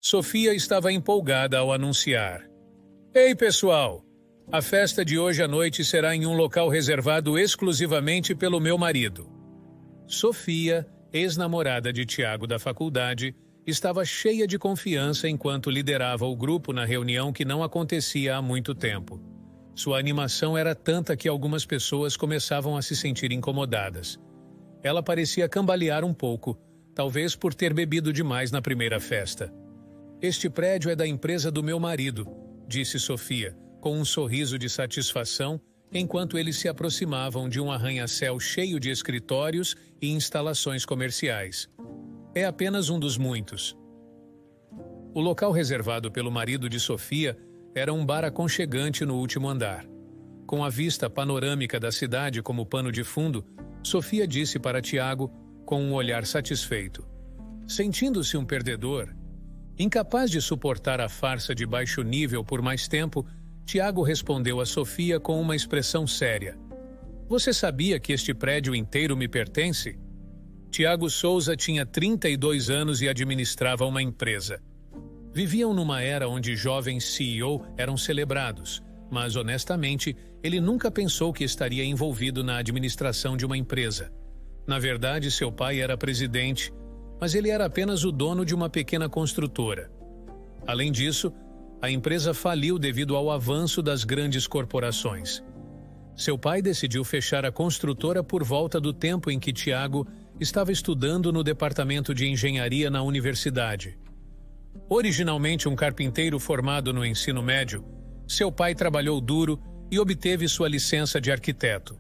Sofia estava empolgada ao anunciar: Ei, pessoal! A festa de hoje à noite será em um local reservado exclusivamente pelo meu marido. Sofia, ex-namorada de Tiago da faculdade, estava cheia de confiança enquanto liderava o grupo na reunião que não acontecia há muito tempo. Sua animação era tanta que algumas pessoas começavam a se sentir incomodadas. Ela parecia cambalear um pouco, talvez por ter bebido demais na primeira festa. Este prédio é da empresa do meu marido, disse Sofia, com um sorriso de satisfação, enquanto eles se aproximavam de um arranha-céu cheio de escritórios e instalações comerciais. É apenas um dos muitos. O local reservado pelo marido de Sofia era um bar aconchegante no último andar. Com a vista panorâmica da cidade como pano de fundo, Sofia disse para Tiago, com um olhar satisfeito. Sentindo-se um perdedor, incapaz de suportar a farsa de baixo nível por mais tempo, Tiago respondeu a Sofia com uma expressão séria. Você sabia que este prédio inteiro me pertence? Tiago Souza tinha 32 anos e administrava uma empresa. Viviam numa era onde jovens CEO eram celebrados, mas honestamente, ele nunca pensou que estaria envolvido na administração de uma empresa. Na verdade, seu pai era presidente, mas ele era apenas o dono de uma pequena construtora. Além disso, a empresa faliu devido ao avanço das grandes corporações. Seu pai decidiu fechar a construtora por volta do tempo em que Tiago estava estudando no departamento de engenharia na universidade. Originalmente um carpinteiro formado no ensino médio, seu pai trabalhou duro e obteve sua licença de arquiteto.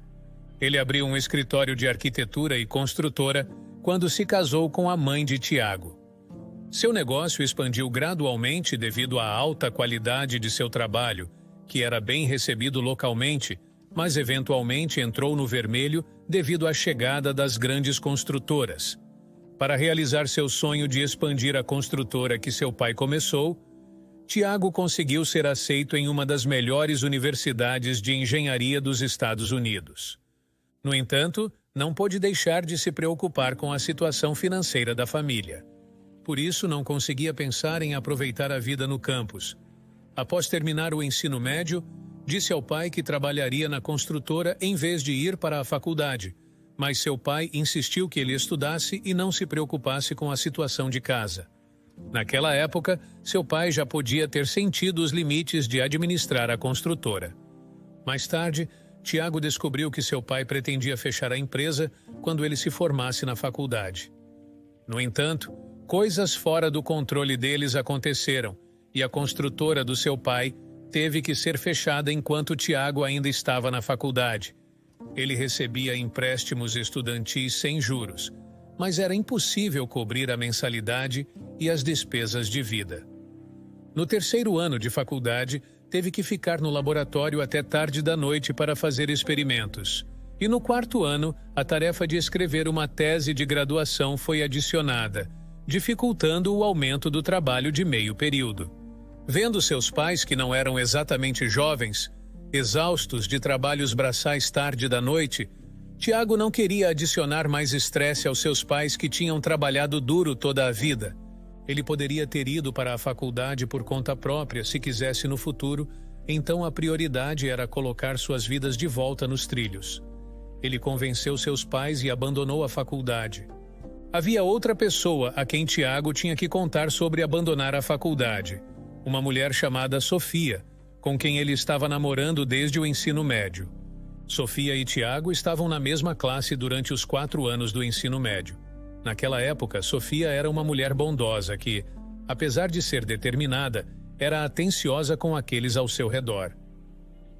Ele abriu um escritório de arquitetura e construtora quando se casou com a mãe de Tiago. Seu negócio expandiu gradualmente devido à alta qualidade de seu trabalho, que era bem recebido localmente, mas eventualmente entrou no vermelho devido à chegada das grandes construtoras. Para realizar seu sonho de expandir a construtora que seu pai começou, Tiago conseguiu ser aceito em uma das melhores universidades de engenharia dos Estados Unidos. No entanto, não pôde deixar de se preocupar com a situação financeira da família. Por isso, não conseguia pensar em aproveitar a vida no campus. Após terminar o ensino médio, disse ao pai que trabalharia na construtora em vez de ir para a faculdade, mas seu pai insistiu que ele estudasse e não se preocupasse com a situação de casa. Naquela época, seu pai já podia ter sentido os limites de administrar a construtora. Mais tarde, Tiago descobriu que seu pai pretendia fechar a empresa quando ele se formasse na faculdade. No entanto, coisas fora do controle deles aconteceram e a construtora do seu pai teve que ser fechada enquanto Tiago ainda estava na faculdade. Ele recebia empréstimos estudantis sem juros, mas era impossível cobrir a mensalidade e as despesas de vida. No terceiro ano de faculdade, teve que ficar no laboratório até tarde da noite para fazer experimentos. E no quarto ano, a tarefa de escrever uma tese de graduação foi adicionada, dificultando o aumento do trabalho de meio período. Vendo seus pais, que não eram exatamente jovens, exaustos de trabalhos braçais tarde da noite, Tiago não queria adicionar mais estresse aos seus pais que tinham trabalhado duro toda a vida. Ele poderia ter ido para a faculdade por conta própria se quisesse no futuro, então a prioridade era colocar suas vidas de volta nos trilhos. Ele convenceu seus pais e abandonou a faculdade. Havia outra pessoa a quem Tiago tinha que contar sobre abandonar a faculdade. Uma mulher chamada Sofia, com quem ele estava namorando desde o ensino médio. Sofia e Tiago estavam na mesma classe durante os 4 anos do ensino médio. Naquela época, Sofia era uma mulher bondosa que, apesar de ser determinada, era atenciosa com aqueles ao seu redor.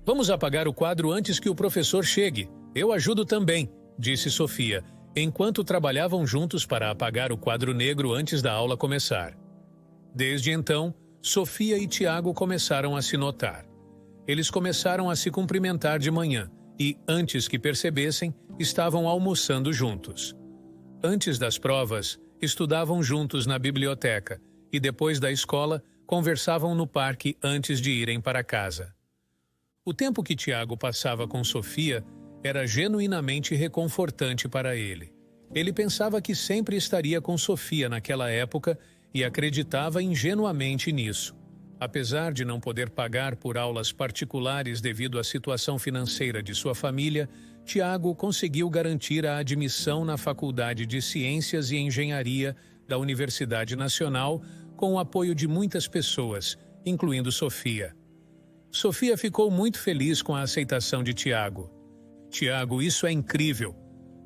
Vamos apagar o quadro antes que o professor chegue. Eu ajudo também, disse Sofia, enquanto trabalhavam juntos para apagar o quadro negro antes da aula começar. Desde então, Sofia e Tiago começaram a se notar. Eles começaram a se cumprimentar de manhã e, antes que percebessem, estavam almoçando juntos. Antes das provas, estudavam juntos na biblioteca e, depois da escola, conversavam no parque antes de irem para casa. O tempo que Tiago passava com Sofia era genuinamente reconfortante para ele. Ele pensava que sempre estaria com Sofia naquela época e acreditava ingenuamente nisso. Apesar de não poder pagar por aulas particulares devido à situação financeira de sua família, Tiago conseguiu garantir a admissão na Faculdade de Ciências e Engenharia da Universidade Nacional com o apoio de muitas pessoas, incluindo Sofia. Sofia ficou muito feliz com a aceitação de Tiago. Tiago, isso é incrível.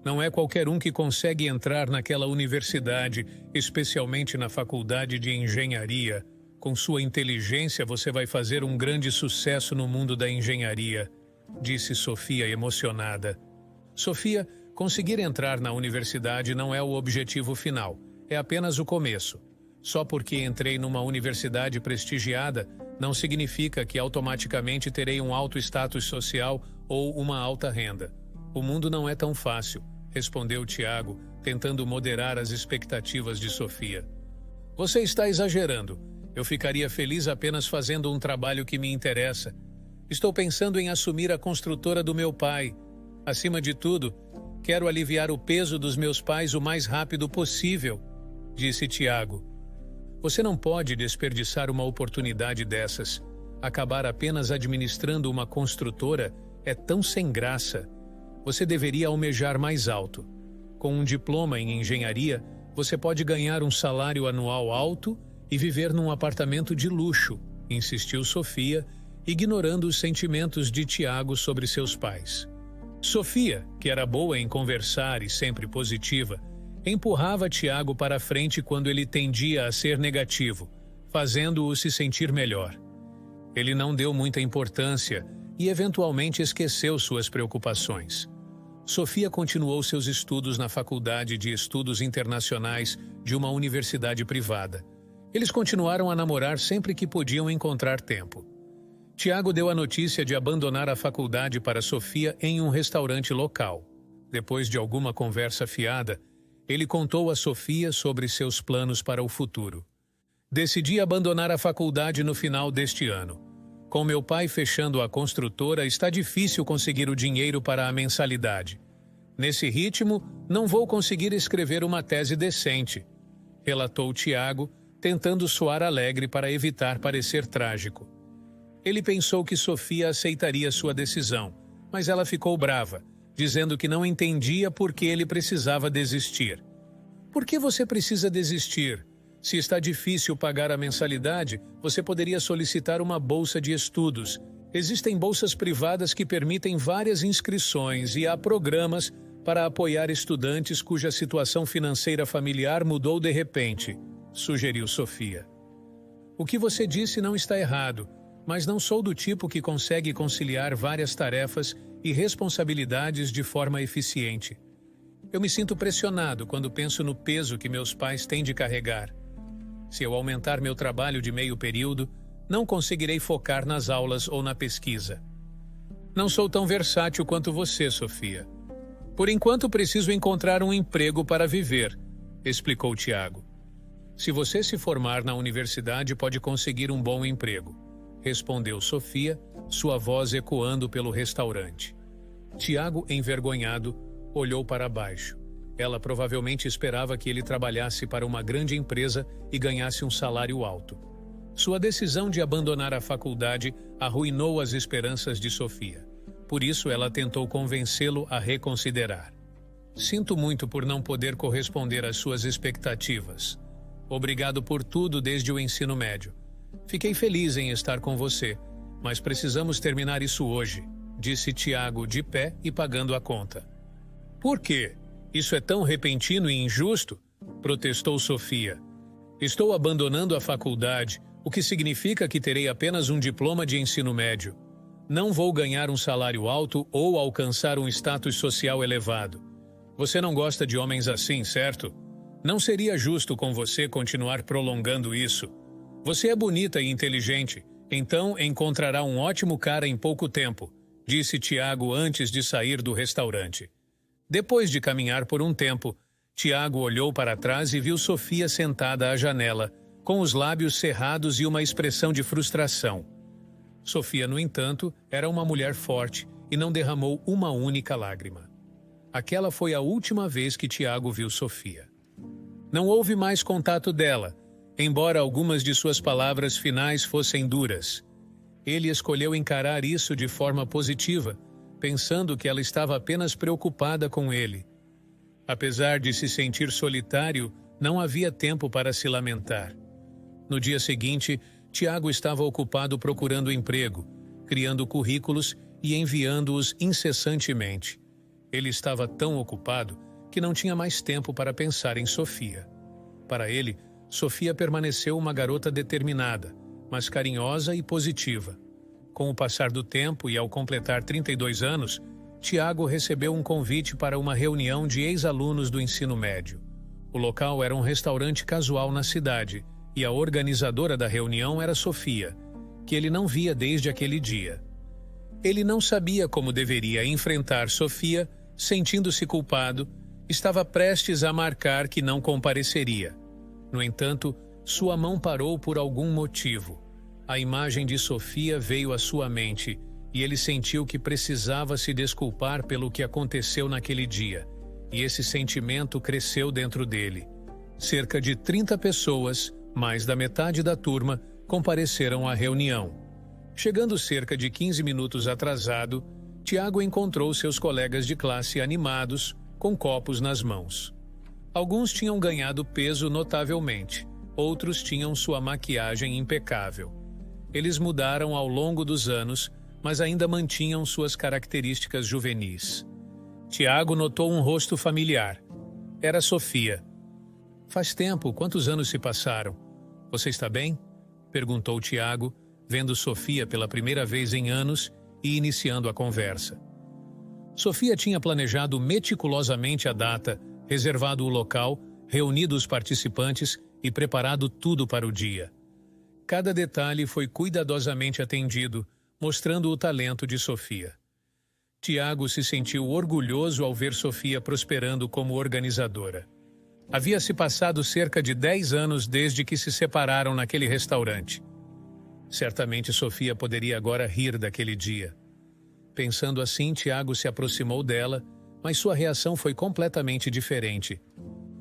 Não é qualquer um que consegue entrar naquela universidade, especialmente na Faculdade de Engenharia. Com sua inteligência, você vai fazer um grande sucesso no mundo da engenharia, disse Sofia emocionada. Sofia, conseguir entrar na universidade não é o objetivo final, é apenas o começo. Só porque entrei numa universidade prestigiada, não significa que automaticamente terei um alto status social ou uma alta renda. O mundo não é tão fácil, respondeu Tiago, tentando moderar as expectativas de Sofia. Você está exagerando. Eu ficaria feliz apenas fazendo um trabalho que me interessa. Estou pensando em assumir a construtora do meu pai. Acima de tudo, quero aliviar o peso dos meus pais o mais rápido possível, disse Tiago. Você não pode desperdiçar uma oportunidade dessas. Acabar apenas administrando uma construtora é tão sem graça. Você deveria almejar mais alto. Com um diploma em engenharia, você pode ganhar um salário anual alto e viver num apartamento de luxo, insistiu Sofia, ignorando os sentimentos de Tiago sobre seus pais. Sofia, que era boa em conversar e sempre positiva, empurrava Tiago para a frente quando ele tendia a ser negativo, fazendo-o se sentir melhor. Ele não deu muita importância e eventualmente esqueceu suas preocupações. Sofia continuou seus estudos na Faculdade de Estudos Internacionais de uma universidade privada. Eles continuaram a namorar sempre que podiam encontrar tempo. Tiago deu a notícia de abandonar a faculdade para Sofia em um restaurante local. Depois de alguma conversa fiada, ele contou a Sofia sobre seus planos para o futuro. Decidi abandonar a faculdade no final deste ano. Com meu pai fechando a construtora, está difícil conseguir o dinheiro para a mensalidade. Nesse ritmo, não vou conseguir escrever uma tese decente, relatou Tiago, tentando soar alegre para evitar parecer trágico. Ele pensou que Sofia aceitaria sua decisão, mas ela ficou brava, dizendo que não entendia por que ele precisava desistir. Por que você precisa desistir? Se está difícil pagar a mensalidade, você poderia solicitar uma bolsa de estudos. Existem bolsas privadas que permitem várias inscrições e há programas para apoiar estudantes cuja situação financeira familiar mudou de repente, sugeriu Sofia. O que você disse não está errado, mas não sou do tipo que consegue conciliar várias tarefas e responsabilidades de forma eficiente. Eu me sinto pressionado quando penso no peso que meus pais têm de carregar. Se eu aumentar meu trabalho de meio período, não conseguirei focar nas aulas ou na pesquisa. Não sou tão versátil quanto você, Sofia. Por enquanto, preciso encontrar um emprego para viver, explicou Tiago. Se você se formar na universidade, pode conseguir um bom emprego, respondeu Sofia, sua voz ecoando pelo restaurante. Tiago, envergonhado, olhou para baixo. Ela provavelmente esperava que ele trabalhasse para uma grande empresa e ganhasse um salário alto. Sua decisão de abandonar a faculdade arruinou as esperanças de Sofia. Por isso, ela tentou convencê-lo a reconsiderar. Sinto muito por não poder corresponder às suas expectativas. Obrigado por tudo desde o ensino médio. Fiquei feliz em estar com você, mas precisamos terminar isso hoje, disse Tiago de pé e pagando a conta. Por quê? Isso é tão repentino e injusto? Protestou Sofia. Estou abandonando a faculdade, o que significa que terei apenas um diploma de ensino médio. Não vou ganhar um salário alto ou alcançar um status social elevado. Você não gosta de homens assim, certo? Não seria justo com você continuar prolongando isso. Você é bonita e inteligente, então encontrará um ótimo cara em pouco tempo, disse Tiago antes de sair do restaurante. Depois de caminhar por um tempo, Tiago olhou para trás e viu Sofia sentada à janela, com os lábios cerrados e uma expressão de frustração. Sofia, no entanto, era uma mulher forte e não derramou uma única lágrima. Aquela foi a última vez que Tiago viu Sofia. Não houve mais contato dela, embora algumas de suas palavras finais fossem duras. Ele escolheu encarar isso de forma positiva, pensando que ela estava apenas preocupada com ele. Apesar de se sentir solitário, não havia tempo para se lamentar. No dia seguinte, Tiago estava ocupado procurando emprego, criando currículos e enviando-os incessantemente. Ele estava tão ocupado que não tinha mais tempo para pensar em Sofia. Para ele, Sofia permaneceu uma garota determinada, mas carinhosa e positiva. Com o passar do tempo e ao completar 32 anos, Tiago recebeu um convite para uma reunião de ex-alunos do ensino médio. O local era um restaurante casual na cidade e a organizadora da reunião era Sofia, que ele não via desde aquele dia. Ele não sabia como deveria enfrentar Sofia, sentindo-se culpado, estava prestes a marcar que não compareceria. No entanto, sua mão parou por algum motivo. A imagem de Sofia veio à sua mente e ele sentiu que precisava se desculpar pelo que aconteceu naquele dia. E esse sentimento cresceu dentro dele. Cerca de 30 pessoas, mais da metade da turma, compareceram à reunião. Chegando cerca de 15 minutos atrasado, Tiago encontrou seus colegas de classe animados, com copos nas mãos. Alguns tinham ganhado peso notavelmente, outros tinham sua maquiagem impecável. Eles mudaram ao longo dos anos, mas ainda mantinham suas características juvenis. Tiago notou um rosto familiar. Era Sofia. Faz tempo, quantos anos se passaram? Você está bem? Perguntou Tiago, vendo Sofia pela primeira vez em anos e iniciando a conversa. Sofia tinha planejado meticulosamente a data, reservado o local, reunido os participantes e preparado tudo para o dia. Cada detalhe foi cuidadosamente atendido, mostrando o talento de Sofia. Tiago se sentiu orgulhoso ao ver Sofia prosperando como organizadora. Havia se passado cerca de 10 anos desde que se separaram naquele restaurante. Certamente Sofia poderia agora rir daquele dia. Pensando assim, Tiago se aproximou dela, mas sua reação foi completamente diferente.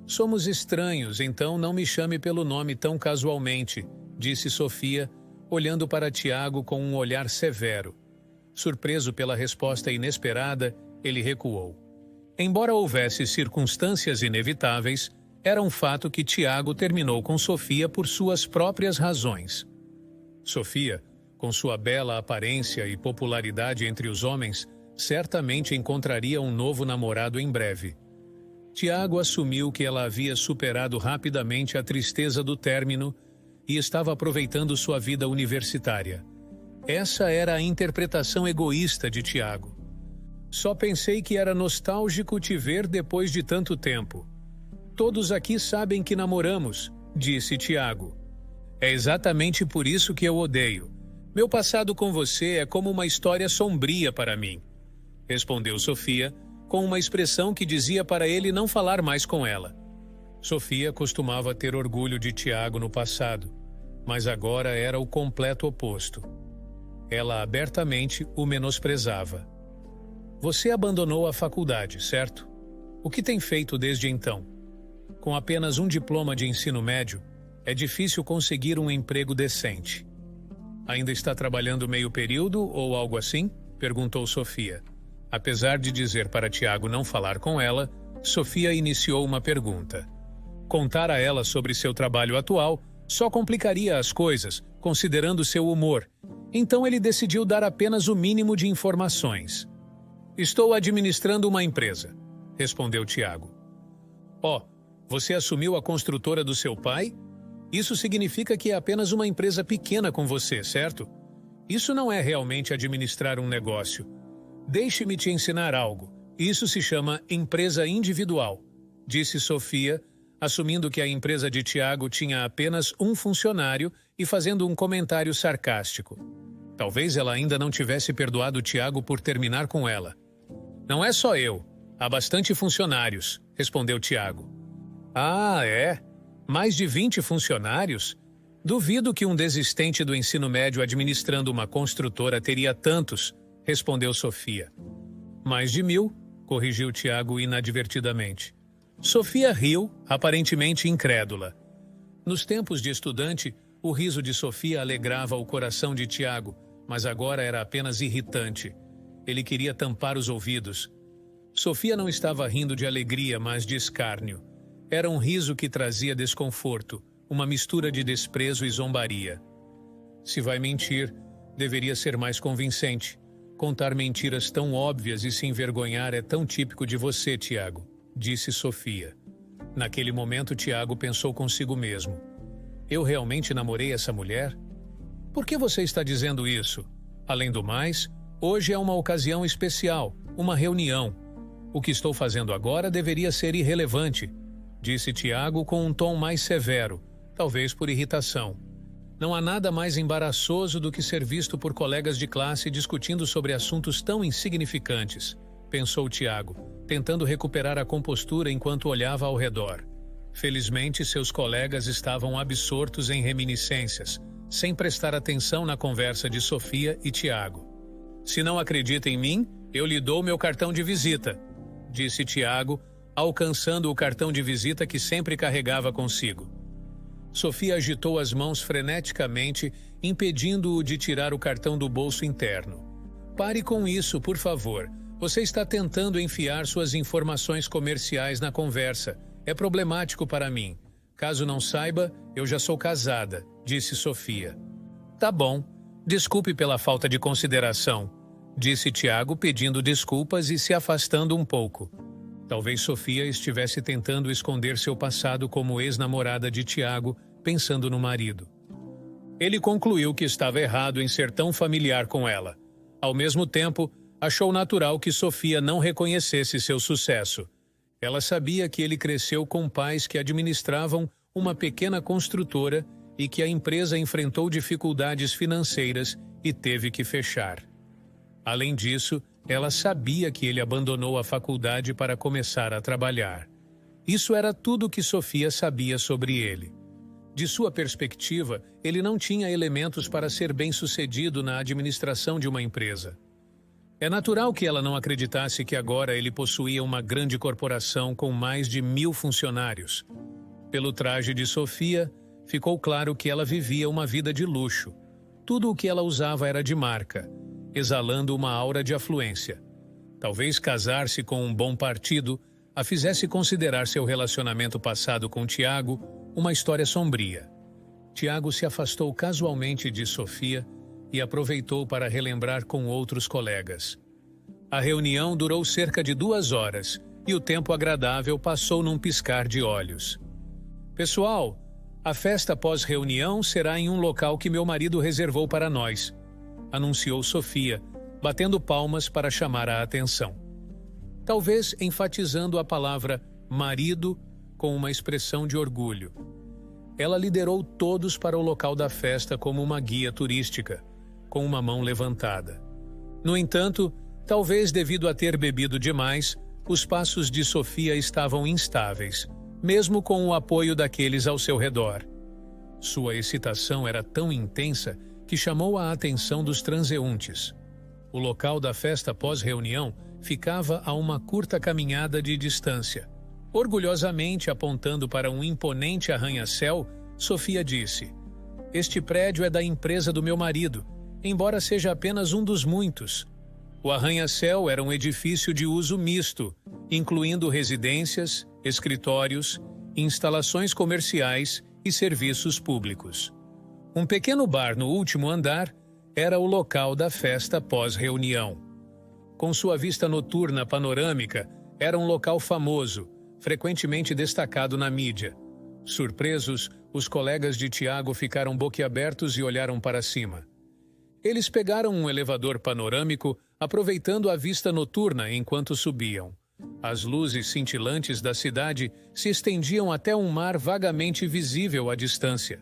Somos estranhos, então não me chame pelo nome tão casualmente, disse Sofia, olhando para Tiago com um olhar severo. Surpreso pela resposta inesperada, ele recuou. Embora houvesse circunstâncias inevitáveis, era um fato que Tiago terminou com Sofia por suas próprias razões. Sofia, com sua bela aparência e popularidade entre os homens, certamente encontraria um novo namorado em breve. Tiago assumiu que ela havia superado rapidamente a tristeza do término e estava aproveitando sua vida universitária. Essa era a interpretação egoísta de Tiago. Só pensei que era nostálgico te ver depois de tanto tempo. Todos aqui sabem que namoramos, disse Tiago. É exatamente por isso que eu odeio. Meu passado com você é como uma história sombria para mim, respondeu Sofia, com uma expressão que dizia para ele não falar mais com ela. Sofia costumava ter orgulho de Tiago no passado, mas agora era o completo oposto. Ela abertamente o menosprezava. Você abandonou a faculdade, certo? O que tem feito desde então? Com apenas um diploma de ensino médio, é difícil conseguir um emprego decente. Ainda está trabalhando meio período ou algo assim? Perguntou Sofia. Apesar de dizer para Tiago não falar com ela, Sofia iniciou uma pergunta. Contar a ela sobre seu trabalho atual só complicaria as coisas, considerando seu humor. Então ele decidiu dar apenas o mínimo de informações. Estou administrando uma empresa, respondeu Tiago. Você assumiu a construtora do seu pai? Isso significa que é apenas uma empresa pequena com você, certo? Isso não é realmente administrar um negócio. Deixe-me te ensinar algo. Isso se chama empresa individual, disse Sofia, assumindo que a empresa de Tiago tinha apenas um funcionário e fazendo um comentário sarcástico. Talvez ela ainda não tivesse perdoado Tiago por terminar com ela. Não é só eu. Há bastante funcionários, respondeu Tiago. Ah, é? Mais de 20 funcionários? Duvido que um desistente do ensino médio administrando uma construtora teria tantos, respondeu Sofia. Mais de 1000, corrigiu Tiago inadvertidamente. Sofia riu, aparentemente incrédula. Nos tempos de estudante, o riso de Sofia alegrava o coração de Tiago, mas agora era apenas irritante. Ele queria tampar os ouvidos. Sofia não estava rindo de alegria, mas de escárnio. Era um riso que trazia desconforto, uma mistura de desprezo e zombaria. Se vai mentir, deveria ser mais convincente. Contar mentiras tão óbvias e se envergonhar é tão típico de você, Tiago, disse Sofia. Naquele momento, Tiago pensou consigo mesmo. Eu realmente namorei essa mulher? Por que você está dizendo isso? Além do mais, hoje é uma ocasião especial, uma reunião. O que estou fazendo agora deveria ser irrelevante, disse Tiago com um tom mais severo, talvez por irritação. Não há nada mais embaraçoso do que ser visto por colegas de classe discutindo sobre assuntos tão insignificantes, pensou Tiago, tentando recuperar a compostura enquanto olhava ao redor. Felizmente, seus colegas estavam absortos em reminiscências, sem prestar atenção na conversa de Sofia e Tiago. Se não acredita em mim, eu lhe dou meu cartão de visita, disse Tiago, alcançando o cartão de visita que sempre carregava consigo. Sofia agitou as mãos freneticamente, impedindo-o de tirar o cartão do bolso interno. Pare com isso, por favor. Você está tentando enfiar suas informações comerciais na conversa. É problemático para mim. Caso não saiba, eu já sou casada, disse Sofia. Tá bom. Desculpe pela falta de consideração, disse Tiago pedindo desculpas e se afastando um pouco. Talvez Sofia estivesse tentando esconder seu passado como ex-namorada de Tiago, pensando no marido. Ele concluiu que estava errado em ser tão familiar com ela. Ao mesmo tempo, achou natural que Sofia não reconhecesse seu sucesso. Ela sabia que ele cresceu com pais que administravam uma pequena construtora e que a empresa enfrentou dificuldades financeiras e teve que fechar. Além disso, ela sabia que ele abandonou a faculdade para começar a trabalhar. Isso era tudo que Sofia sabia sobre ele. De sua perspectiva, ele não tinha elementos para ser bem-sucedido na administração de uma empresa. É natural que ela não acreditasse que agora ele possuía uma grande corporação com mais de 1000 funcionários. Pelo traje de Sofia, ficou claro que ela vivia uma vida de luxo. Tudo o que ela usava era de marca, exalando uma aura de afluência. Talvez casar-se com um bom partido a fizesse considerar seu relacionamento passado com Tiago uma história sombria. Tiago se afastou casualmente de Sofia e aproveitou para relembrar com outros colegas. A reunião durou cerca de 2 horas e o tempo agradável passou num piscar de olhos. Pessoal, a festa pós-reunião será em um local que meu marido reservou para nós, anunciou Sofia, batendo palmas para chamar a atenção. Talvez enfatizando a palavra marido com uma expressão de orgulho. Ela liderou todos para o local da festa como uma guia turística, com uma mão levantada. No entanto, talvez devido a ter bebido demais, os passos de Sofia estavam instáveis, mesmo com o apoio daqueles ao seu redor. Sua excitação era tão intensa que chamou a atenção dos transeuntes. O local da festa pós-reunião ficava a uma curta caminhada de distância. Orgulhosamente apontando para um imponente arranha-céu, Sofia disse: "Este prédio é da empresa do meu marido, embora seja apenas um dos muitos." O arranha-céu era um edifício de uso misto, incluindo residências, escritórios, instalações comerciais e serviços públicos. Um pequeno bar no último andar era o local da festa pós-reunião. Com sua vista noturna panorâmica, era um local famoso, frequentemente destacado na mídia. Surpresos, os colegas de Tiago ficaram boquiabertos e olharam para cima. Eles pegaram um elevador panorâmico, aproveitando a vista noturna enquanto subiam. As luzes cintilantes da cidade se estendiam até um mar vagamente visível à distância.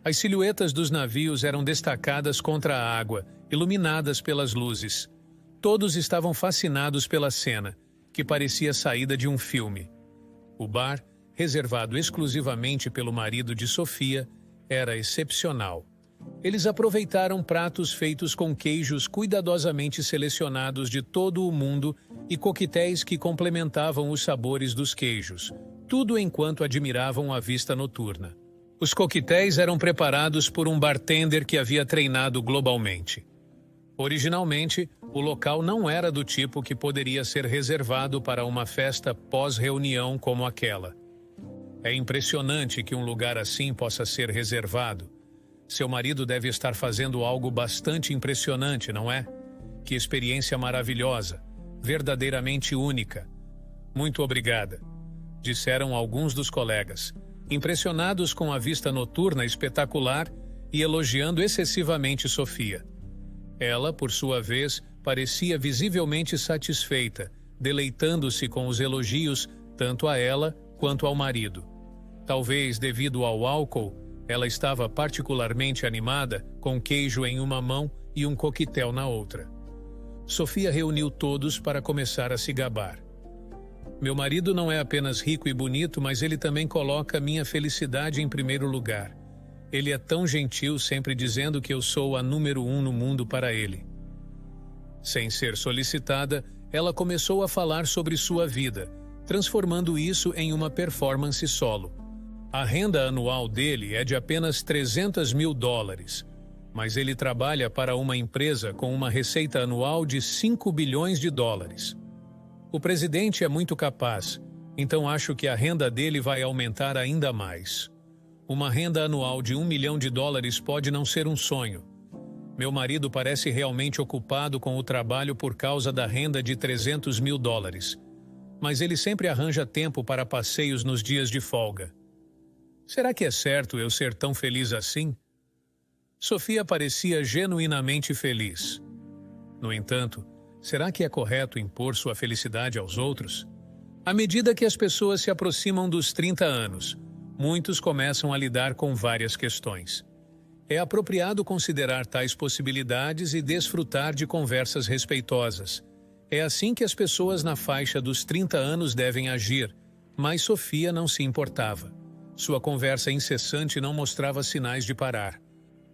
As silhuetas dos navios eram destacadas contra a água, iluminadas pelas luzes. Todos estavam fascinados pela cena, que parecia saída de um filme. O bar, reservado exclusivamente pelo marido de Sofia, era excepcional. Eles aproveitaram pratos feitos com queijos cuidadosamente selecionados de todo o mundo e coquetéis que complementavam os sabores dos queijos, tudo enquanto admiravam a vista noturna. Os coquetéis eram preparados por um bartender que havia treinado globalmente. Originalmente, o local não era do tipo que poderia ser reservado para uma festa pós-reunião como aquela. É impressionante que um lugar assim possa ser reservado. Seu marido deve estar fazendo algo bastante impressionante, não é? Que experiência maravilhosa, verdadeiramente única. Muito obrigada, disseram alguns dos colegas, impressionados com a vista noturna espetacular e elogiando excessivamente Sofia. Ela, por sua vez, parecia visivelmente satisfeita, deleitando-se com os elogios tanto a ela quanto ao marido. Talvez devido ao álcool, ela estava particularmente animada, com queijo em uma mão e um coquetel na outra. Sofia reuniu todos para começar a se gabar. Meu marido não é apenas rico e bonito, mas ele também coloca minha felicidade em primeiro lugar. Ele é tão gentil, sempre dizendo que eu sou a número 1 no mundo para ele. Sem ser solicitada, ela começou a falar sobre sua vida, transformando isso em uma performance solo. A renda anual dele é de apenas $300 mil, mas ele trabalha para uma empresa com uma receita anual de $5 bilhões. O presidente é muito capaz, então acho que a renda dele vai aumentar ainda mais. Uma renda anual de $1 milhão pode não ser um sonho. Meu marido parece realmente ocupado com o trabalho por causa da renda de $300 mil, mas ele sempre arranja tempo para passeios nos dias de folga. Será que é certo eu ser tão feliz assim? Sofia parecia genuinamente feliz. No entanto, será que é correto impor sua felicidade aos outros? À medida que as pessoas se aproximam dos 30 anos, muitos começam a lidar com várias questões. É apropriado considerar tais possibilidades e desfrutar de conversas respeitosas. É assim que as pessoas na faixa dos 30 anos devem agir, mas Sofia não se importava. Sua conversa incessante não mostrava sinais de parar.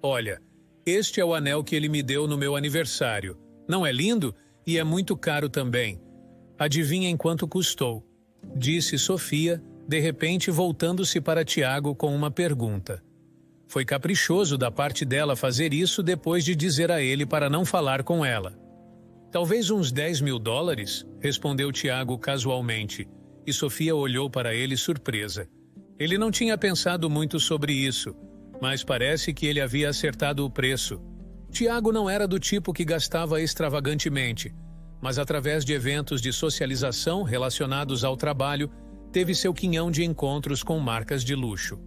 Olha, este é o anel que ele me deu no meu aniversário. Não é lindo? E é muito caro também. Adivinha em quanto custou? Disse Sofia, de repente voltando-se para Tiago com uma pergunta. Foi caprichoso da parte dela fazer isso depois de dizer a ele para não falar com ela. Talvez uns $10 mil, respondeu Tiago casualmente, e Sofia olhou para ele surpresa. Ele não tinha pensado muito sobre isso, mas parece que ele havia acertado o preço. Tiago não era do tipo que gastava extravagantemente, mas através de eventos de socialização relacionados ao trabalho, teve seu quinhão de encontros com marcas de luxo.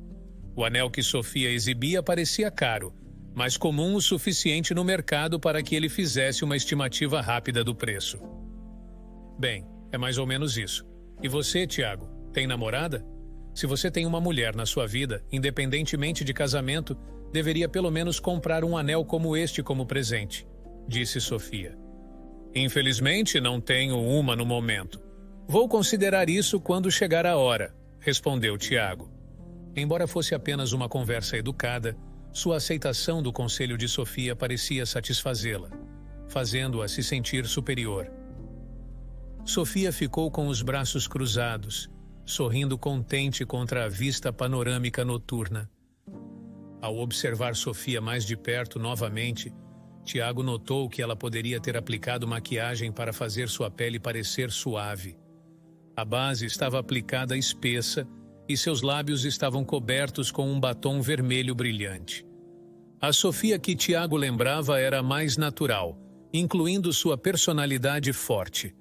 O anel que Sofia exibia parecia caro, mas comum o suficiente no mercado para que ele fizesse uma estimativa rápida do preço. Bem, é mais ou menos isso. E você, Tiago, tem namorada? Se você tem uma mulher na sua vida, independentemente de casamento, deveria pelo menos comprar um anel como este como presente, disse Sofia. Infelizmente, não tenho uma no momento. Vou considerar isso quando chegar a hora, respondeu Tiago. Embora fosse apenas uma conversa educada, sua aceitação do conselho de Sofia parecia satisfazê-la, fazendo-a se sentir superior. Sofia ficou com os braços cruzados, sorrindo contente contra a vista panorâmica noturna. Ao observar Sofia mais de perto novamente, Tiago notou que ela poderia ter aplicado maquiagem para fazer sua pele parecer suave. A base estava aplicada espessa e seus lábios estavam cobertos com um batom vermelho brilhante. A Sofia que Tiago lembrava era mais natural, incluindo sua personalidade forte.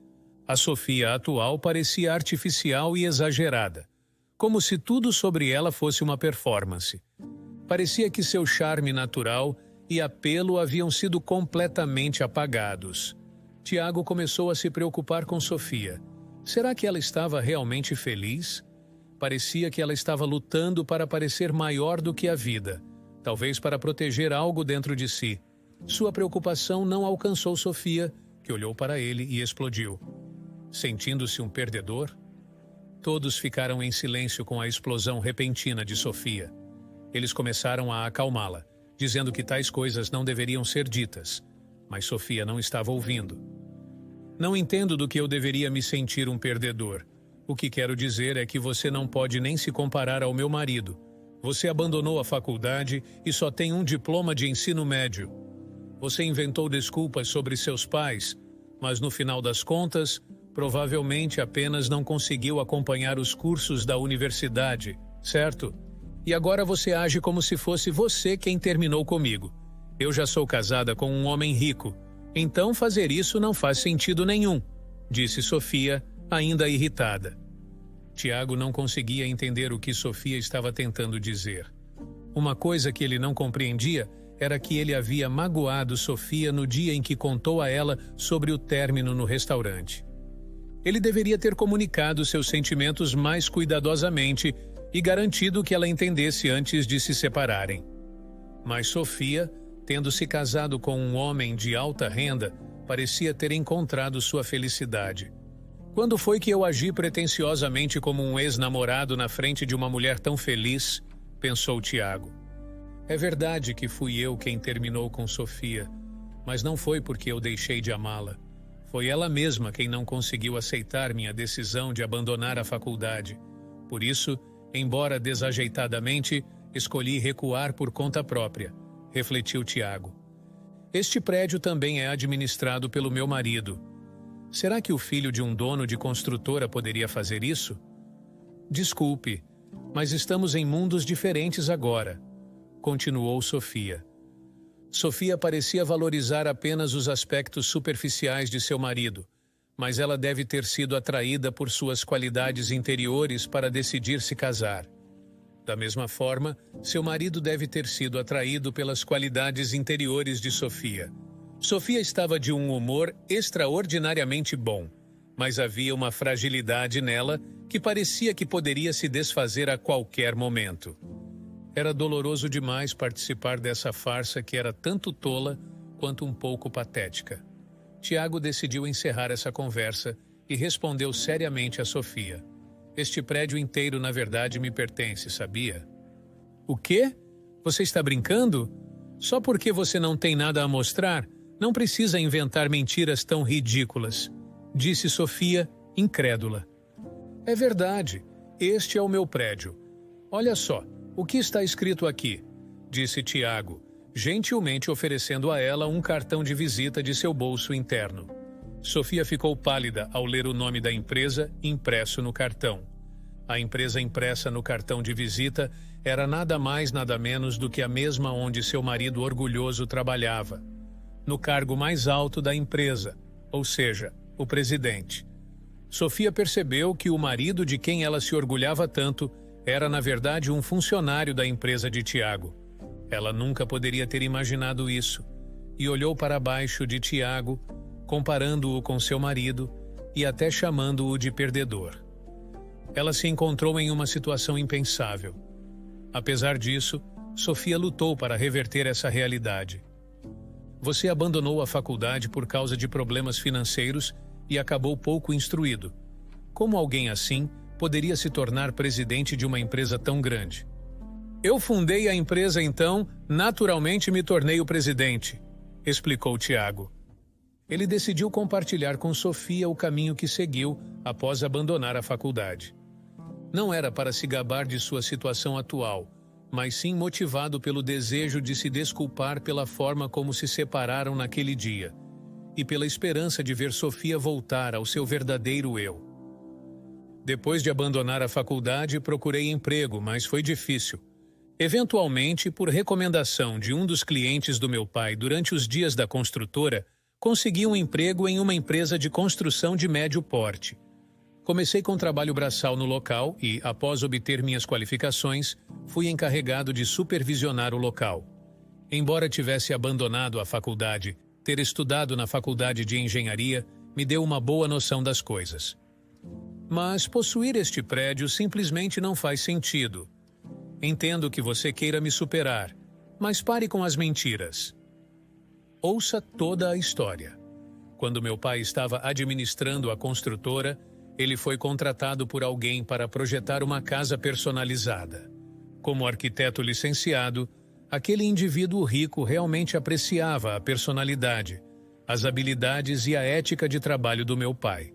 A Sofia atual parecia artificial e exagerada, como se tudo sobre ela fosse uma performance. Parecia que seu charme natural e apelo haviam sido completamente apagados. Tiago começou a se preocupar com Sofia. Será que ela estava realmente feliz? Parecia que ela estava lutando para parecer maior do que a vida, talvez para proteger algo dentro de si. Sua preocupação não alcançou Sofia, que olhou para ele e explodiu. Sentindo-se um perdedor? Todos ficaram em silêncio com a explosão repentina de Sofia. Eles começaram a acalmá-la, dizendo que tais coisas não deveriam ser ditas, mas Sofia não estava ouvindo. Não entendo do que eu deveria me sentir um perdedor. O que quero dizer é que você não pode nem se comparar ao meu marido. Você abandonou a faculdade e só tem um diploma de ensino médio. Você inventou desculpas sobre seus pais, mas no final das contas, provavelmente apenas não conseguiu acompanhar os cursos da universidade, certo? E agora você age como se fosse você quem terminou comigo. Eu já sou casada com um homem rico, então fazer isso não faz sentido nenhum, disse Sofia, ainda irritada. Tiago não conseguia entender o que Sofia estava tentando dizer. Uma coisa que ele não compreendia era que ele havia magoado Sofia no dia em que contou a ela sobre o término no restaurante. Ele deveria ter comunicado seus sentimentos mais cuidadosamente e garantido que ela entendesse antes de se separarem. Mas Sofia, tendo se casado com um homem de alta renda, parecia ter encontrado sua felicidade. Quando foi que eu agi pretensiosamente como um ex-namorado na frente de uma mulher tão feliz? Pensou Tiago. É verdade que fui eu quem terminou com Sofia, mas não foi porque eu deixei de amá-la. Foi ela mesma quem não conseguiu aceitar minha decisão de abandonar a faculdade. Por isso, embora desajeitadamente, escolhi recuar por conta própria, refletiu Tiago. Este prédio também é administrado pelo meu marido. Será que o filho de um dono de construtora poderia fazer isso? Desculpe, mas estamos em mundos diferentes agora, continuou Sofia. Sofia parecia valorizar apenas os aspectos superficiais de seu marido, mas ela deve ter sido atraída por suas qualidades interiores para decidir se casar. Da mesma forma, seu marido deve ter sido atraído pelas qualidades interiores de Sofia. Sofia estava de um humor extraordinariamente bom, mas havia uma fragilidade nela que parecia que poderia se desfazer a qualquer momento. Era doloroso demais participar dessa farsa que era tanto tola quanto um pouco patética. Tiago decidiu encerrar essa conversa e respondeu seriamente a Sofia. Este prédio inteiro, na verdade, me pertence, sabia? O quê? Você está brincando? Só porque você não tem nada a mostrar, não precisa inventar mentiras tão ridículas, disse Sofia, incrédula. É verdade, este é o meu prédio. Olha só, o que está escrito aqui? Disse Tiago, gentilmente oferecendo a ela um cartão de visita de seu bolso interno. Sofia ficou pálida ao ler o nome da empresa impresso no cartão. A empresa impressa no cartão de visita era nada mais nada menos do que a mesma onde seu marido orgulhoso trabalhava, no cargo mais alto da empresa, ou seja, o presidente. Sofia percebeu que o marido de quem ela se orgulhava tanto era, na verdade, um funcionário da empresa de Tiago. Ela nunca poderia ter imaginado isso, e olhou para baixo de Tiago, comparando-o com seu marido e até chamando-o de perdedor. Ela se encontrou em uma situação impensável. Apesar disso, Sofia lutou para reverter essa realidade. Você abandonou a faculdade por causa de problemas financeiros e acabou pouco instruído. Como alguém assim poderia se tornar presidente de uma empresa tão grande? Eu fundei a empresa, então, naturalmente me tornei o presidente, explicou Tiago. Ele decidiu compartilhar com Sofia o caminho que seguiu após abandonar a faculdade. Não era para se gabar de sua situação atual, mas sim motivado pelo desejo de se desculpar pela forma como se separaram naquele dia e pela esperança de ver Sofia voltar ao seu verdadeiro eu. Depois de abandonar a faculdade, procurei emprego, mas foi difícil. Eventualmente, por recomendação de um dos clientes do meu pai durante os dias da construtora, consegui um emprego em uma empresa de construção de médio porte. Comecei com trabalho braçal no local e, após obter minhas qualificações, fui encarregado de supervisionar o local. Embora tivesse abandonado a faculdade, ter estudado na faculdade de engenharia me deu uma boa noção das coisas. Mas possuir este prédio simplesmente não faz sentido. Entendo que você queira me superar, mas pare com as mentiras. Ouça toda a história. Quando meu pai estava administrando a construtora, ele foi contratado por alguém para projetar uma casa personalizada. Como arquiteto licenciado, aquele indivíduo rico realmente apreciava a personalidade, as habilidades e a ética de trabalho do meu pai.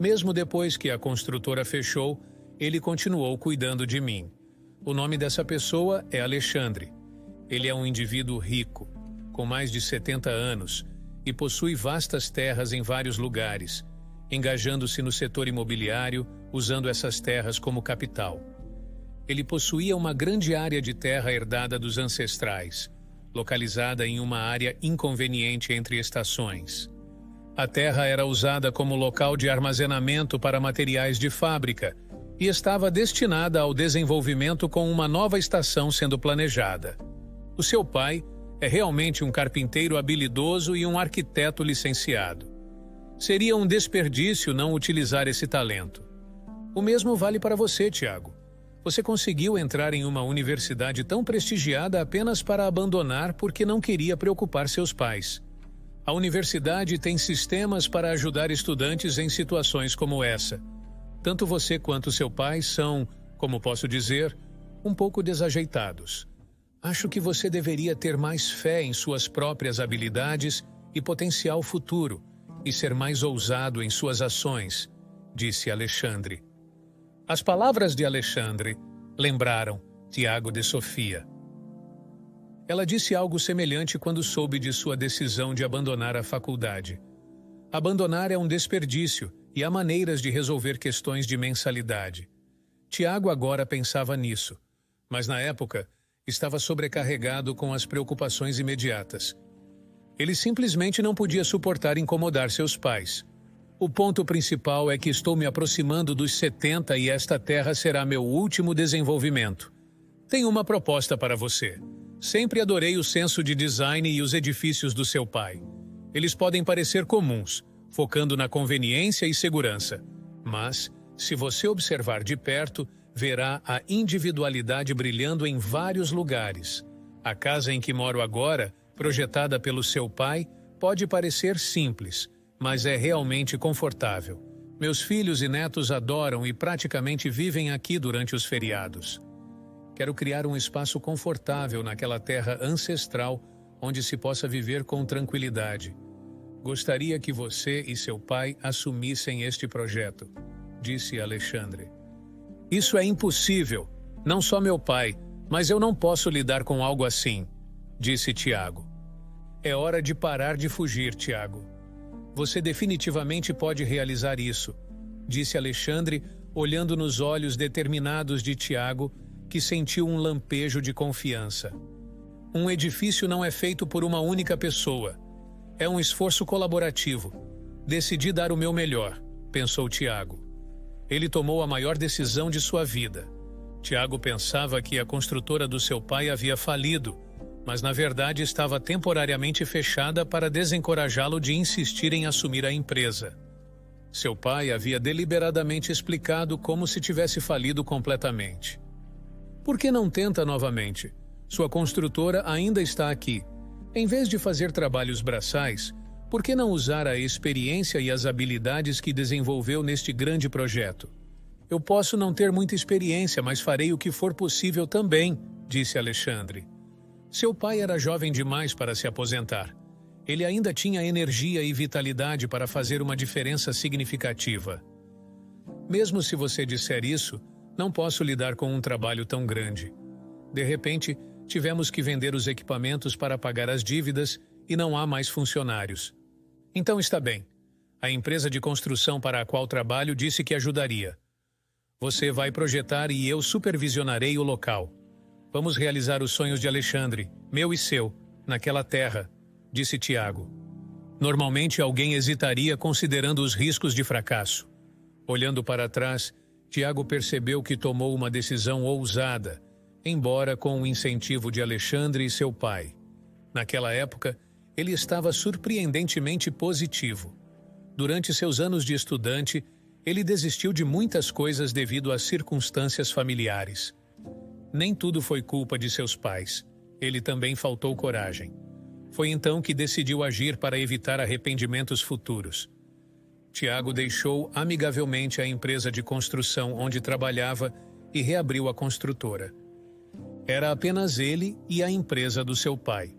Mesmo depois que a construtora fechou, ele continuou cuidando de mim. O nome dessa pessoa é Alexandre. Ele é um indivíduo rico, com mais de 70 anos, e possui vastas terras em vários lugares, engajando-se no setor imobiliário, usando essas terras como capital. Ele possuía uma grande área de terra herdada dos ancestrais, localizada em uma área inconveniente entre estações. A terra era usada como local de armazenamento para materiais de fábrica e estava destinada ao desenvolvimento com uma nova estação sendo planejada. O seu pai é realmente um carpinteiro habilidoso e um arquiteto licenciado. Seria um desperdício não utilizar esse talento. O mesmo vale para você, Tiago. Você conseguiu entrar em uma universidade tão prestigiada apenas para abandonar porque não queria preocupar seus pais. A universidade tem sistemas para ajudar estudantes em situações como essa. Tanto você quanto seu pai são, como posso dizer, um pouco desajeitados. Acho que você deveria ter mais fé em suas próprias habilidades e potencial futuro e ser mais ousado em suas ações, disse Alexandre. As palavras de Alexandre lembraram Tiago de Sofia. Ela disse algo semelhante quando soube de sua decisão de abandonar a faculdade. Abandonar é um desperdício e há maneiras de resolver questões de mensalidade. Tiago agora pensava nisso, mas na época estava sobrecarregado com as preocupações imediatas. Ele simplesmente não podia suportar incomodar seus pais. O ponto principal é que estou me aproximando dos 70 e esta terra será meu último desenvolvimento. Tenho uma proposta para você. Sempre adorei o senso de design e os edifícios do seu pai. Eles podem parecer comuns, focando na conveniência e segurança. Mas, se você observar de perto, verá a individualidade brilhando em vários lugares. A casa em que moro agora, projetada pelo seu pai, pode parecer simples, mas é realmente confortável. Meus filhos e netos adoram e praticamente vivem aqui durante os feriados. Quero criar um espaço confortável naquela terra ancestral onde se possa viver com tranquilidade. Gostaria que você e seu pai assumissem este projeto, disse Alexandre. Isso é impossível. Não só meu pai, mas eu não posso lidar com algo assim, disse Tiago. É hora de parar de fugir, Tiago. Você definitivamente pode realizar isso, disse Alexandre, olhando nos olhos determinados de Tiago, que sentiu um lampejo de confiança. Um edifício não é feito por uma única pessoa. É um esforço colaborativo. Decidi dar o meu melhor, pensou Tiago. Ele tomou a maior decisão de sua vida. Tiago pensava que a construtora do seu pai havia falido, mas na verdade estava temporariamente fechada para desencorajá-lo de insistir em assumir a empresa. Seu pai havia deliberadamente explicado como se tivesse falido completamente. Por que não tenta novamente? Sua construtora ainda está aqui. Em vez de fazer trabalhos braçais, por que não usar a experiência e as habilidades que desenvolveu neste grande projeto? Eu posso não ter muita experiência, mas farei o que for possível também, disse Alexandre. Seu pai era jovem demais para se aposentar. Ele ainda tinha energia e vitalidade para fazer uma diferença significativa. Mesmo se você disser isso, não posso lidar com um trabalho tão grande. De repente, tivemos que vender os equipamentos para pagar as dívidas e não há mais funcionários. Então está bem. A empresa de construção para a qual trabalho disse que ajudaria. Você vai projetar e eu supervisionarei o local. Vamos realizar os sonhos de Alexandre, meu e seu, naquela terra, disse Tiago. Normalmente alguém hesitaria considerando os riscos de fracasso. Olhando para trás, Tiago percebeu que tomou uma decisão ousada, embora com o incentivo de Alexandre e seu pai. Naquela época, ele estava surpreendentemente positivo. Durante seus anos de estudante, ele desistiu de muitas coisas devido às circunstâncias familiares. Nem tudo foi culpa de seus pais. Ele também faltou coragem. Foi então que decidiu agir para evitar arrependimentos futuros. Tiago deixou amigavelmente a empresa de construção onde trabalhava e reabriu a construtora. Era apenas ele e a empresa do seu pai.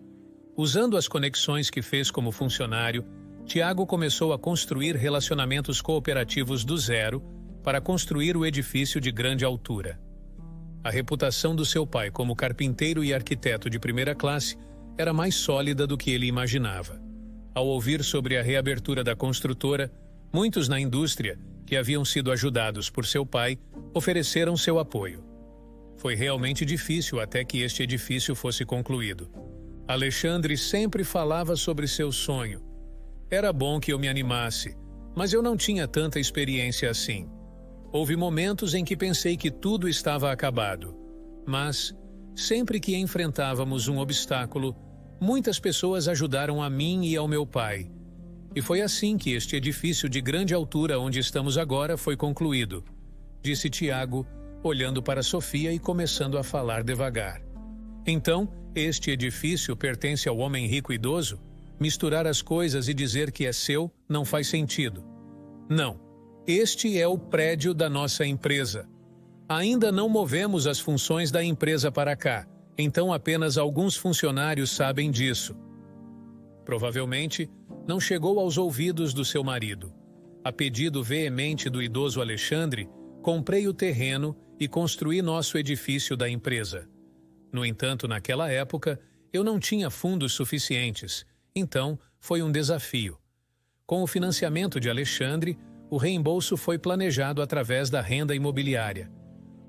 Usando as conexões que fez como funcionário, Tiago começou a construir relacionamentos cooperativos do zero para construir o edifício de grande altura. A reputação do seu pai como carpinteiro e arquiteto de primeira classe era mais sólida do que ele imaginava. Ao ouvir sobre a reabertura da construtora, muitos na indústria, que haviam sido ajudados por seu pai, ofereceram seu apoio. Foi realmente difícil até que este edifício fosse concluído. Alexandre sempre falava sobre seu sonho. Era bom que eu me animasse, mas eu não tinha tanta experiência assim. Houve momentos em que pensei que tudo estava acabado. Mas, sempre que enfrentávamos um obstáculo, muitas pessoas ajudaram a mim e ao meu pai. E foi assim que este edifício de grande altura onde estamos agora foi concluído, disse Tiago, olhando para Sofia e começando a falar devagar. Então, este edifício pertence ao homem rico e idoso? Misturar as coisas e dizer que é seu não faz sentido. Não, este é o prédio da nossa empresa. Ainda não movemos as funções da empresa para cá, então apenas alguns funcionários sabem disso. Provavelmente, não chegou aos ouvidos do seu marido. A pedido veemente do idoso Alexandre, comprei o terreno e construí nosso edifício da empresa. No entanto, naquela época, eu não tinha fundos suficientes, então foi um desafio. Com o financiamento de Alexandre, o reembolso foi planejado através da renda imobiliária.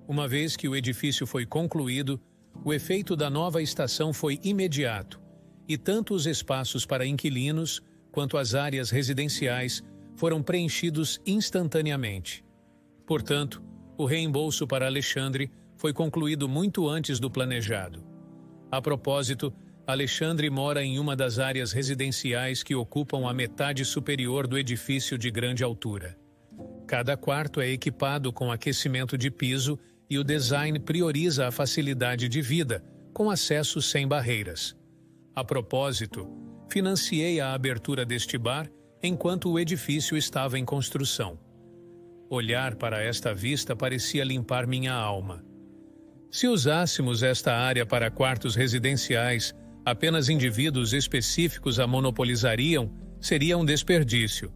Uma vez que o edifício foi concluído, o efeito da nova estação foi imediato, e tanto os espaços para inquilinos quanto as áreas residenciais foram preenchidos instantaneamente. Portanto, o reembolso para Alexandre foi concluído muito antes do planejado. A propósito, Alexandre mora em uma das áreas residenciais que ocupam a metade superior do edifício de grande altura. Cada quarto é equipado com aquecimento de piso e o design prioriza a facilidade de vida, com acesso sem barreiras. A propósito, financiei a abertura deste bar enquanto o edifício estava em construção. Olhar para esta vista parecia limpar minha alma. Se usássemos esta área para quartos residenciais, apenas indivíduos específicos a monopolizariam, seria um desperdício.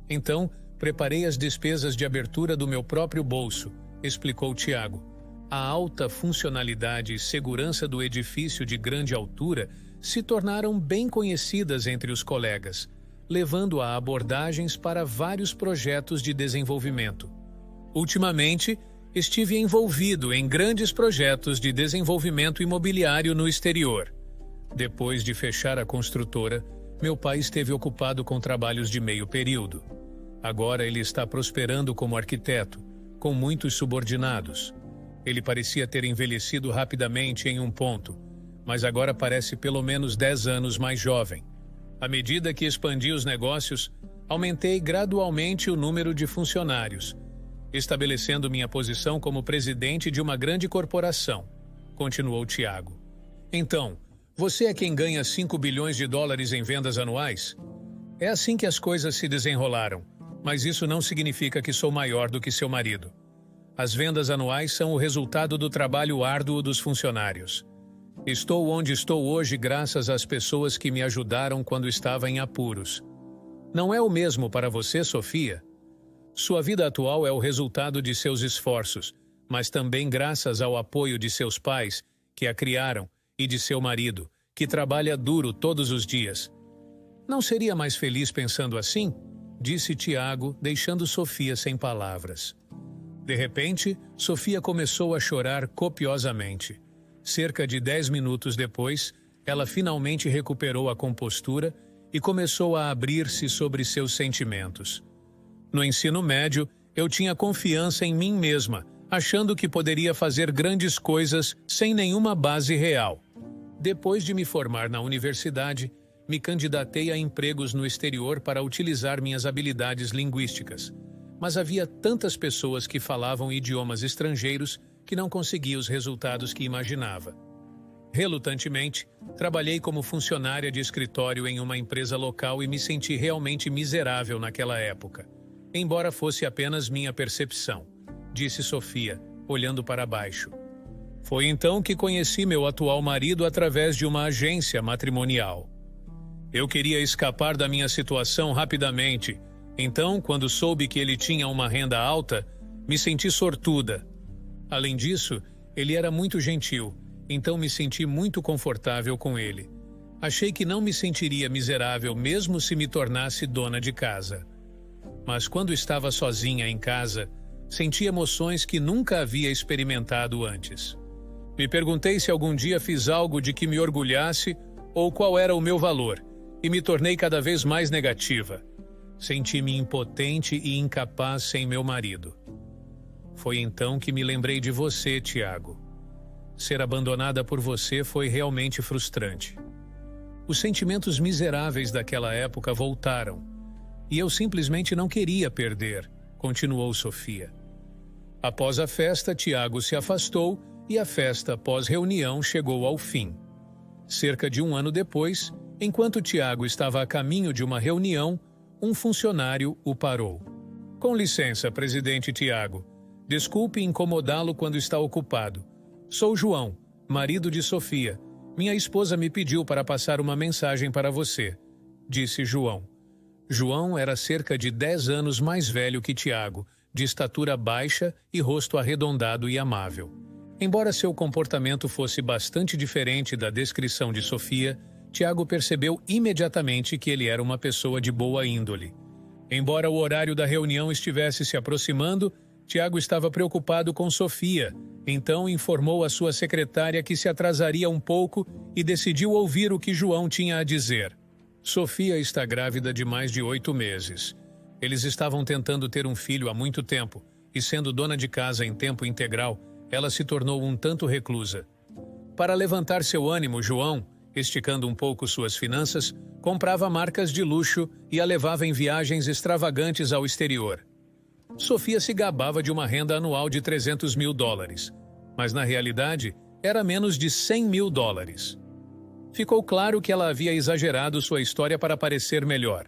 Então, preparei as despesas de abertura do meu próprio bolso, explicou Tiago. A alta funcionalidade e segurança do edifício de grande altura se tornaram bem conhecidas entre os colegas, levando a abordagens para vários projetos de desenvolvimento. Ultimamente, estive envolvido em grandes projetos de desenvolvimento imobiliário no exterior. Depois de fechar a construtora, meu pai esteve ocupado com trabalhos de meio período. Agora ele está prosperando como arquiteto, com muitos subordinados. Ele parecia ter envelhecido rapidamente em um ponto, mas agora parece pelo menos 10 anos mais jovem. À medida que expandi os negócios, aumentei gradualmente o número de funcionários, estabelecendo minha posição como presidente de uma grande corporação, continuou Tiago. Então, você é quem ganha 5 bilhões de dólares em vendas anuais? É assim que as coisas se desenrolaram, mas isso não significa que sou maior do que seu marido. As vendas anuais são o resultado do trabalho árduo dos funcionários. Estou onde estou hoje graças às pessoas que me ajudaram quando estava em apuros. Não é o mesmo para você, Sofia? Sua vida atual é o resultado de seus esforços, mas também graças ao apoio de seus pais, que a criaram, e de seu marido, que trabalha duro todos os dias. Não seria mais feliz pensando assim? Disse Tiago, deixando Sofia sem palavras. De repente, Sofia começou a chorar copiosamente. Cerca de 10 minutos depois, ela finalmente recuperou a compostura e começou a abrir-se sobre seus sentimentos. No ensino médio, eu tinha confiança em mim mesma, achando que poderia fazer grandes coisas sem nenhuma base real. Depois de me formar na universidade, me candidatei a empregos no exterior para utilizar minhas habilidades linguísticas. Mas havia tantas pessoas que falavam idiomas estrangeiros que não conseguia os resultados que imaginava. Relutantemente, trabalhei como funcionária de escritório em uma empresa local e me senti realmente miserável naquela época, embora fosse apenas minha percepção, disse Sofia, olhando para baixo. Foi então que conheci meu atual marido através de uma agência matrimonial. Eu queria escapar da minha situação rapidamente, então, quando soube que ele tinha uma renda alta, me senti sortuda. Além disso, Ele era muito gentil, então me senti muito confortável com ele. Achei que não me sentiria miserável mesmo se me tornasse dona de casa. Mas quando estava sozinha em casa, senti emoções que nunca havia experimentado antes. Me perguntei se algum dia fiz algo de que me orgulhasse ou qual era o meu valor, e me tornei cada vez mais negativa. Senti-me impotente e incapaz sem meu marido. Foi então que me lembrei de você, Tiago. Ser abandonada por você foi realmente frustrante. Os sentimentos miseráveis daquela época voltaram, e eu simplesmente não queria perder, continuou Sofia. Após a festa, Tiago se afastou e a festa pós-reunião chegou ao fim. Cerca de 1 ano depois, enquanto Tiago estava a caminho de uma reunião, um funcionário o parou. Com licença, presidente Tiago. Desculpe incomodá-lo quando está ocupado. Sou João, marido de Sofia. Minha esposa me pediu para passar uma mensagem para você, disse João. João era cerca de 10 anos mais velho que Tiago, de estatura baixa e rosto arredondado e amável. Embora seu comportamento fosse bastante diferente da descrição de Sofia, Tiago percebeu imediatamente que ele era uma pessoa de boa índole. Embora o horário da reunião estivesse se aproximando, Tiago estava preocupado com Sofia, então informou a sua secretária que se atrasaria um pouco e decidiu ouvir o que João tinha a dizer. Sofia está grávida de mais de 8 meses. Eles estavam tentando ter um filho há muito tempo, e sendo dona de casa em tempo integral, ela se tornou um tanto reclusa. Para levantar seu ânimo, João, esticando um pouco suas finanças, comprava marcas de luxo e a levava em viagens extravagantes ao exterior. Sofia se gabava de uma renda anual de $300 mil, mas na realidade era menos de $100 mil. Ficou claro que ela havia exagerado sua história para parecer melhor,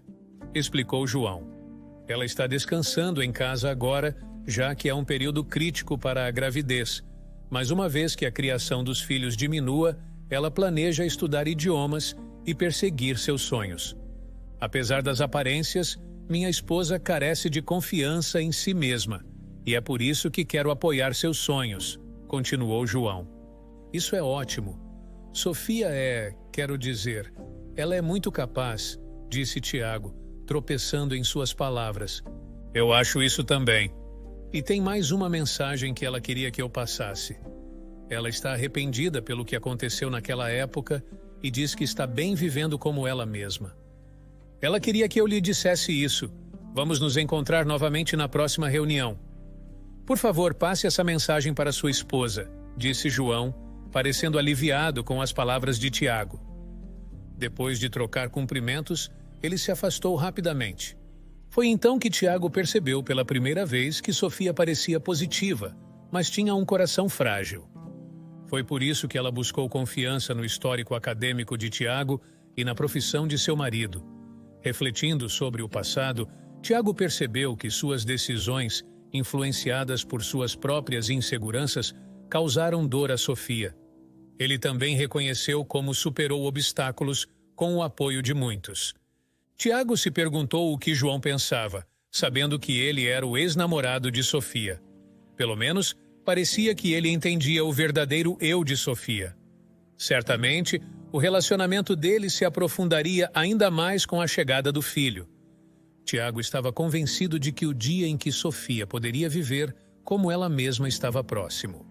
explicou João. Ela está descansando em casa agora, já que é um período crítico para a gravidez, mas uma vez que a criação dos filhos diminua, ela planeja estudar idiomas e perseguir seus sonhos. Apesar das aparências, minha esposa carece de confiança em si mesma, e é por isso que quero apoiar seus sonhos, continuou João. Isso é ótimo. Sofia ela é muito capaz, disse Tiago, tropeçando em suas palavras. Eu acho isso também. E tem mais uma mensagem que ela queria que eu passasse. Ela está arrependida pelo que aconteceu naquela época e diz que está bem vivendo como ela mesma. Ela queria que eu lhe dissesse isso. Vamos nos encontrar novamente na próxima reunião. Por favor, passe essa mensagem para sua esposa, disse João, parecendo aliviado com as palavras de Tiago. Depois de trocar cumprimentos, ele se afastou rapidamente. Foi então que Tiago percebeu pela primeira vez que Sofia parecia positiva, mas tinha um coração frágil. Foi por isso que ela buscou confiança no histórico acadêmico de Tiago e na profissão de seu marido. Refletindo sobre o passado, Tiago percebeu que suas decisões, influenciadas por suas próprias inseguranças, causaram dor a Sofia. Ele também reconheceu como superou obstáculos com o apoio de muitos. Tiago se perguntou o que João pensava, sabendo que ele era o ex-namorado de Sofia. Pelo menos, parecia que ele entendia o verdadeiro eu de Sofia. Certamente, o relacionamento deles se aprofundaria ainda mais com a chegada do filho. Tiago estava convencido de que o dia em que Sofia poderia viver como ela mesma estava próximo.